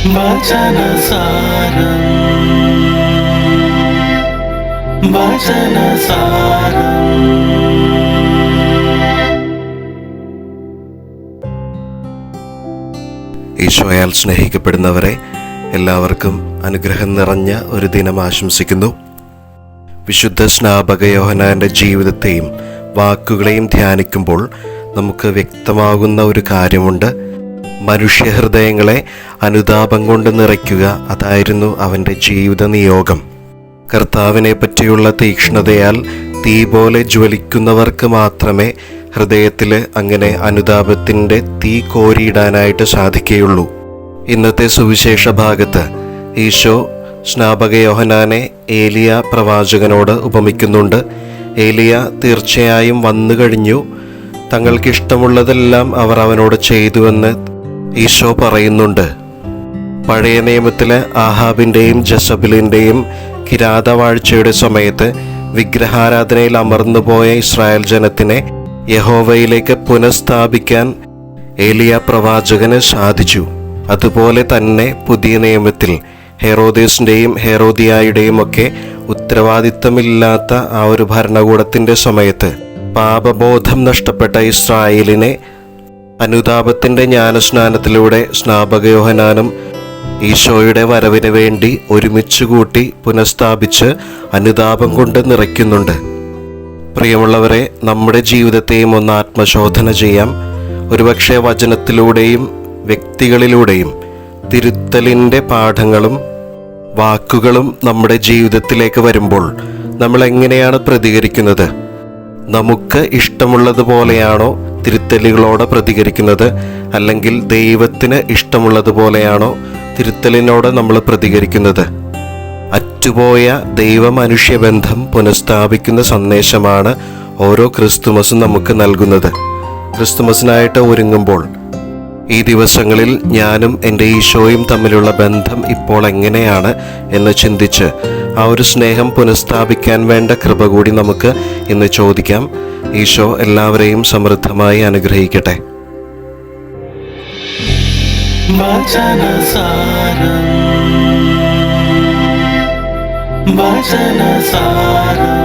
വചനസാരം വചനസാരം. ഈശോയാൽ സ്നേഹിക്കപ്പെടുന്നവരെ, എല്ലാവർക്കും അനുഗ്രഹം നിറഞ്ഞ ഒരു ദിനം ആശംസിക്കുന്നു. വിശുദ്ധ സ്നാപക യോഹന്നാന്റെ ജീവിതത്തെയും വാക്കുകളെയും ധ്യാനിക്കുമ്പോൾ നമുക്ക് വ്യക്തമാകുന്ന ഒരു കാര്യമുണ്ട്. മനുഷ്യഹൃദയങ്ങളെ അനുതാപം കൊണ്ട് നിറയ്ക്കുക, അതായിരുന്നു അവൻ്റെ ജീവിത നിയോഗം. കർത്താവിനെ പറ്റിയുള്ള തീക്ഷ്ണതയാൽ തീ പോലെ ജ്വലിക്കുന്നവർക്ക് മാത്രമേ ഹൃദയത്തിൽ അങ്ങനെ അനുതാപത്തിൻ്റെ തീ കോരിയിടാനായിട്ട് സാധിക്കുകയുള്ളൂ. ഇന്നത്തെ സുവിശേഷ ഭാഗത്ത് ഈശോ സ്നാപക യോഹന്നാനെ ഏലിയ പ്രവാചകനോട് ഉപമിക്കുന്നുണ്ട്. ഏലിയ തീർച്ചയായും വന്നു കഴിഞ്ഞു, തങ്ങൾക്കിഷ്ടമുള്ളതെല്ലാം അവർ അവനോട് ചെയ്തുവെന്ന് ഈശോ പറയുന്നുണ്ട്. പഴയ നിയമത്തിലെ ആഹാബിൻ്റെയും ജസബിലിൻ്റെയും കിരാതവാഴ്ചയുടെ സമയത്ത് വിഗ്രഹാരാധനയിൽ അമർന്നുപോയ ഇസ്രായേൽ ജനത്തിനെ യഹോവയിലേക്ക് പുനഃസ്ഥാപിക്കാൻ ഏലിയ പ്രവാചകന് സാധിച്ചു. അതുപോലെ തന്നെ പുതിയ നിയമത്തിൽ ഹെറോദേസിൻ്റെയും ഹെറോദിയായുടെയും ഒക്കെ ഉത്തരവാദിത്തമില്ലാത്ത ആ ഒരു ഭരണകൂടത്തിൻ്റെ സമയത്ത് പാപബോധം നഷ്ടപ്പെട്ട ഇസ്രായേലിനെ അനുതാപത്തിൻ്റെ ജ്ഞാനസ്നാനത്തിലൂടെ സ്നാപക യോഹന്നാനും ഈശോയുടെ വരവിന് വേണ്ടി ഒരുമിച്ച് കൂട്ടി പുനഃസ്ഥാപിച്ച് അനുതാപം കൊണ്ട് നിറയ്ക്കുന്നുണ്ട്. പ്രിയമുള്ളവരെ, നമ്മുടെ ജീവിതത്തെയും ഒന്ന് ആത്മശോധന ചെയ്യാം. ഒരുപക്ഷെ വചനത്തിലൂടെയും വ്യക്തികളിലൂടെയും തിരുത്തലിൻ്റെ പാഠങ്ങളും വാക്കുകളും നമ്മുടെ ജീവിതത്തിലേക്ക് വരുമ്പോൾ നമ്മൾ എങ്ങനെയാണ് പ്രതികരിക്കുന്നത്? നമുക്ക് ഇഷ്ടമുള്ളതുപോലെയാണോ തിരുത്തലുകളോട് പ്രതികരിക്കുന്നത്? അല്ലെങ്കിൽ ദൈവത്തിന് ഇഷ്ടമുള്ളതുപോലെയാണോ തിരുത്തലിനോട് നമ്മൾ പ്രതികരിക്കുന്നത്? അറ്റുപോയ ദൈവ-മനുഷ്യ ബന്ധം പുനഃസ്ഥാപിക്കുന്ന സന്ദേശമാണ് ഓരോ ക്രിസ്തുമസും നമുക്ക് നൽകുന്നത്. ക്രിസ്തുമസിനായിട്ട് ഒരുങ്ങുമ്പോൾ ഈ ദിവസങ്ങളിൽ ഞാനും എൻ്റെ ഈശോയും തമ്മിലുള്ള ബന്ധം ഇപ്പോൾ എങ്ങനെയാണ് എന്ന് ചിന്തിച്ച് ആ ഒരു സ്നേഹം പുനഃസ്ഥാപിക്കാൻ വേണ്ട കൃപ കൂടി നമുക്ക് ഇന്ന് ചോദിക്കാം. ഈശോ എല്ലാവരെയും സമൃദ്ധമായി അനുഗ്രഹിക്കട്ടെ. വചനസാരം വചനസാരം.